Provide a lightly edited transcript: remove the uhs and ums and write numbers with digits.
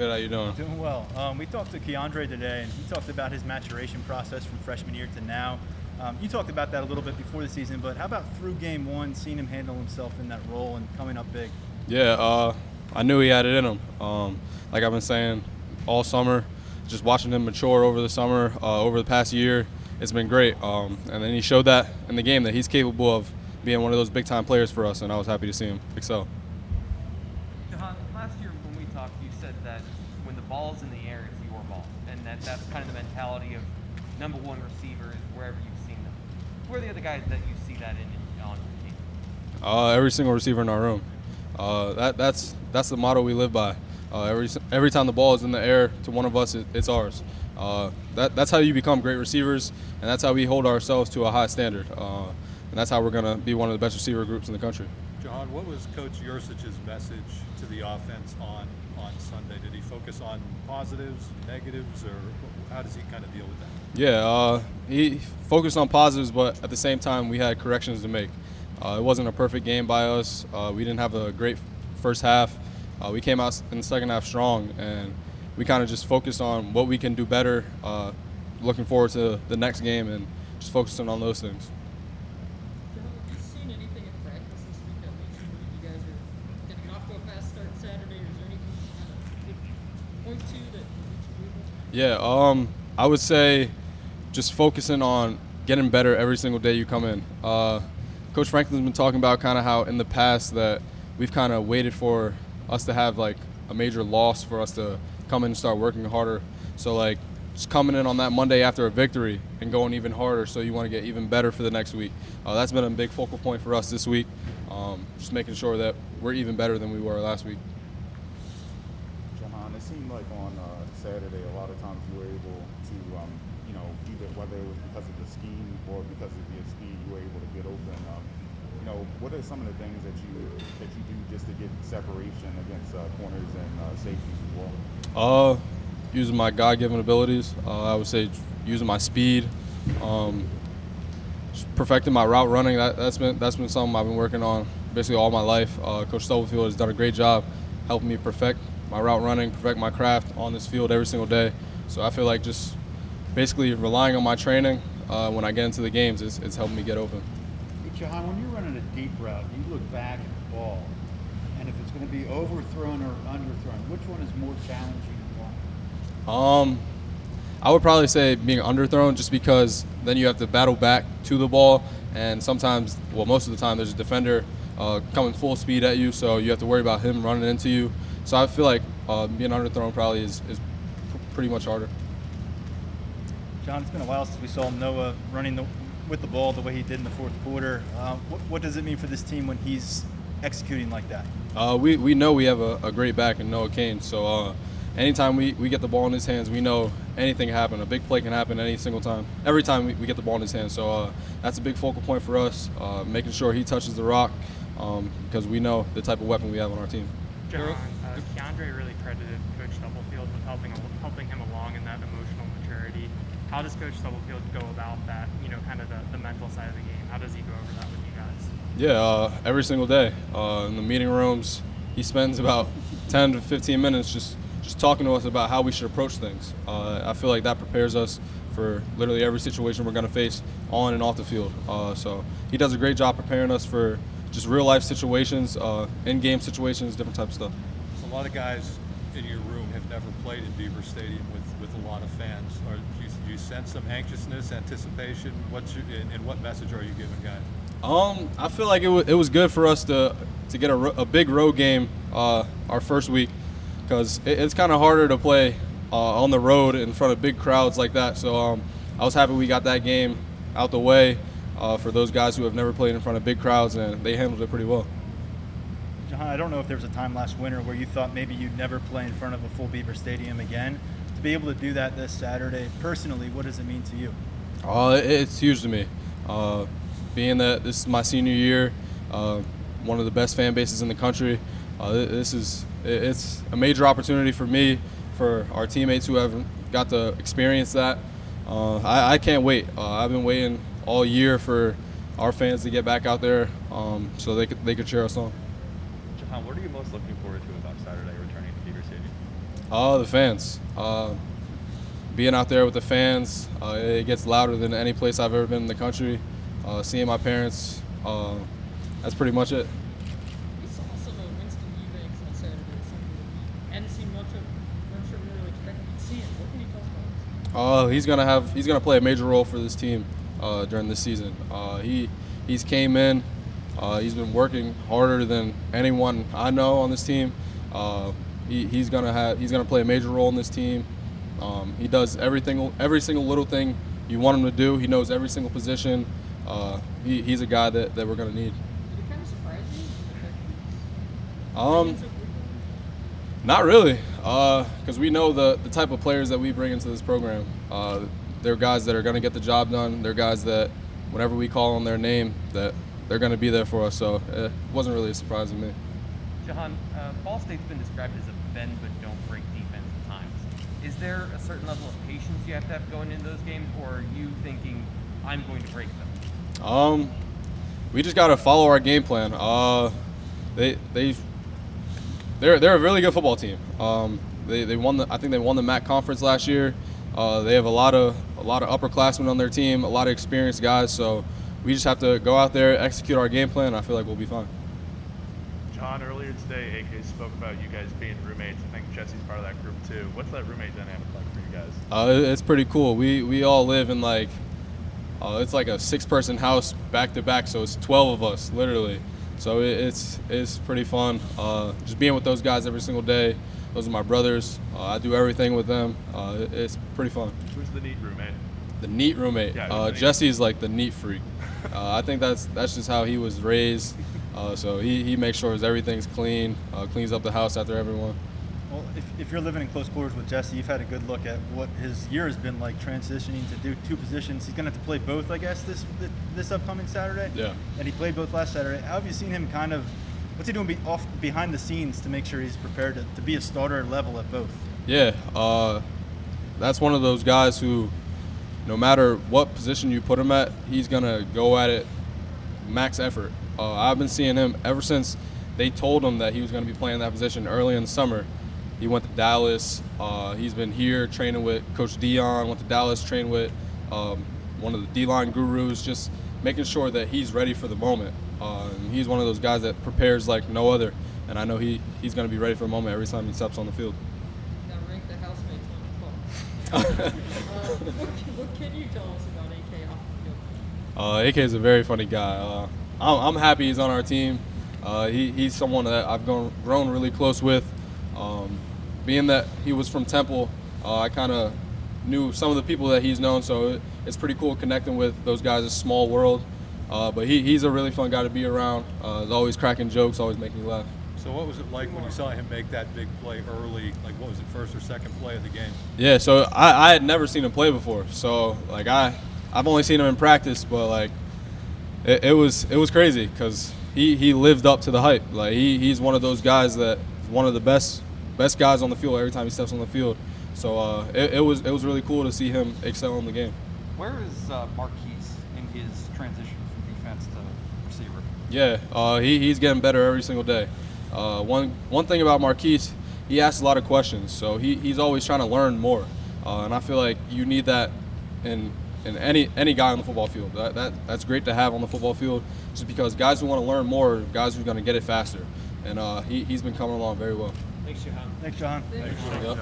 good. How you doing? Doing well. We talked to Keandre today, and he talked about his maturation process from freshman year to now. You talked about that a little bit before the season, but how about through game one, seeing him handle himself in that role and coming up big? Yeah, I knew he had it in him. Like I've been saying all summer, just watching him mature over the summer, over the past year, it's been great. And then he showed that in the game that he's capable of being one of those big-time players for us, and I was happy to see him excel. Jahan, last year when we talked, you said that when the ball's in the air, it's your ball, and that's kind of the mentality of number one receivers wherever you've seen them. Who are the other guys that you see that on the team? Every single receiver in our room. That's the motto we live by. Every time the ball is in the air to one of us, it's ours. That's how you become great receivers, and that's how we hold ourselves to a high standard. And that's how we're going to be one of the best receiver groups in the country. Jahan, what was Coach Yursic's message to the offense on Sunday? Did he focus on positives, negatives, or how does he kind of deal with that? Yeah, he focused on positives, but at the same time, we had corrections to make. It wasn't a perfect game by us. We didn't have a great first half. We came out in the second half strong, and we kind of just focused on what we can do better, looking forward to the next game, and just focusing on those things. Have you seen anything in practice this week that makes you believe you guys are getting off to a fast start Saturday, or is there anything you kind of could point to that makes you believe that? Yeah, I would say just focusing on getting better every single day you come in. Coach Franklin's been talking about kind of how in the past that we've kind of waited for us to have like a major loss for us to come in and start working harder. So like just coming in on that Monday after a victory and going even harder, so you want to get even better for the next week. That's been a big focal point for us this week, just making sure that we're even better than we were last week. Jahan, it seemed like on Saturday a lot of times you were able to, either whether it was because of the scheme or because of your speed, you were able to get open. What are some of the things that you do just to get separation against corners and safeties as well? Using my God-given abilities. I would say using my speed, just perfecting my route running. That's been something I've been working on basically all my life. Coach Stubblefield has done a great job helping me perfect my route running, perfect my craft on this field every single day. So I feel like just basically relying on my training when I get into the games it's helping me get open. Jahan, when you're running a deep route, you look back at the ball, and if it's going to be overthrown or underthrown, which one is more challenging and why? I would probably say being underthrown, just because then you have to battle back to the ball, and sometimes, well, most of the time, there's a defender coming full speed at you, so you have to worry about him running into you. So I feel like being underthrown probably is pretty much harder. John, it's been a while since we saw Noah running with the ball the way he did in the fourth quarter. What does it mean for this team when he's executing like that? We know we have a great back in Noah Kane, so anytime we get the ball in his hands, we know anything can happen. A big play can happen any single time. Every time we get the ball in his hands, so that's a big focal point for us, making sure he touches the rock, because we know the type of weapon we have on our team. Jahan, Keandre really credited Coach Stubblefield with helping him along in that emotional maturity. How does Coach Stubblefield go about that, kind of the mental side of the game? How does he go over that with you guys? Yeah, every single day. In the meeting rooms, he spends about 10 to 15 minutes just talking to us about how we should approach things. I feel like that prepares us for literally every situation we're going to face on and off the field. So he does a great job preparing us for just real-life situations, in-game situations, different types of stuff. A lot of guys in your room have never played in Beaver Stadium with a lot of fans. Do you sense some anxiousness, anticipation? And what message are you giving guys? I feel like it was good for us to get a big road game our first week, because it's kind of harder to play on the road in front of big crowds like that. So I was happy we got that game out the way for those guys who have never played in front of big crowds, and they handled it pretty well. Jahan, I don't know if there was a time last winter where you thought maybe you'd never play in front of a full Beaver Stadium again. To be able to do that this Saturday, personally, what does it mean to you? It's huge to me. Being that this is my senior year, one of the best fan bases in the country, it's a major opportunity for me, for our teammates who haven't got to experience that. I can't wait. I've been waiting all year for our fans to get back out there, so they could cheer us on. Jahan, what are you most looking forward to about Saturday returning to Beaver Stadium? The fans. Being out there with the fans, it gets louder than any place I've ever been in the country. Seeing my parents, that's pretty much it. We saw some of Winston Eubanks on Saturday, something that we hadn't seen much of, weren't sure we really expected to see him. What can you tell us about this? He's gonna play a major role for this team during this season. He's came in. He's been working harder than anyone I know on this team. He's gonna play a major role in this team. He does every single little thing you want him to do. He knows every single position. He's a guy that we're gonna need. Did it kind of surprise you? Not really, because we know the type of players that we bring into this program. They're guys that are going to get the job done. They're guys that, whenever we call on their name, that they're going to be there for us. So it wasn't really a surprise to me. Jahan, Ball State's been described as a bend but don't break defense at times. Is there a certain level of patience you have to have going into those games, or are you thinking, I'm going to break them? We just got to follow our game plan. They're a really good football team. They won I think they won the MAC conference last year. They have a lot of upperclassmen on their team, a lot of experienced guys. So we just have to go out there, execute our game plan. And I feel like we'll be fine. John, earlier today, AK spoke about you guys being roommates. I think Jesse's part of that group too. What's that roommate dynamic like for you guys? It's pretty cool. We all live in it's like a 6-person house back to back. So it's 12 of us literally. So it's pretty fun. Just being with those guys every single day. Those are my brothers. I do everything with them. It's pretty fun. Who's the neat roommate? The neat roommate. Yeah, Jesse's like the neat freak. I think that's just how he was raised. So he makes sure everything's clean, cleans up the house after everyone. Well, if you're living in close quarters with Jesse, you've had a good look at what his year has been like transitioning to do 2 positions. He's going to have to play both, I guess, this upcoming Saturday. Yeah. And he played both last Saturday. How have you seen him what's he doing behind the scenes to make sure he's prepared to be a starter level at both? Yeah, that's one of those guys who, no matter what position you put him at, he's going to go at it max effort. I've been seeing him ever since they told him that he was going to be playing that position early in the summer. He went to Dallas. He's been here training with Coach Dion, went to Dallas, trained with one of the D-line gurus, just making sure that he's ready for the moment. And he's one of those guys that prepares like no other. And I know he's going to be ready for the moment every time he steps on the field. Now rank the housemates on the phone. What can you tell us about AK off the field? AK is a very funny guy. I'm happy he's on our team. He's someone that I've grown really close with. Being that he was from Temple, I kind of knew some of the people that he's known, so it's pretty cool connecting with those guys. It's a small world, but he's a really fun guy to be around. He's always cracking jokes, always making you laugh. So what was it like when you saw him make that big play early? Like, what was it, first or second play of the game? Yeah, so I had never seen him play before. So like I've only seen him in practice, but like it was crazy because he lived up to the hype. Like he's one of those guys that is one of the best guys on the field every time he steps on the field. So it was really cool to see him excel in the game. Where is Marquise in his transition from defense to receiver? Yeah, he's getting better every single day. One thing about Marquise, he asks a lot of questions, so he's always trying to learn more. And I feel like you need that in any guy on the football field. That's great to have on the football field, just because guys who want to learn more are guys who are going to get it faster. And he's been coming along very well. Thanks, Jahan. Thanks. Yep.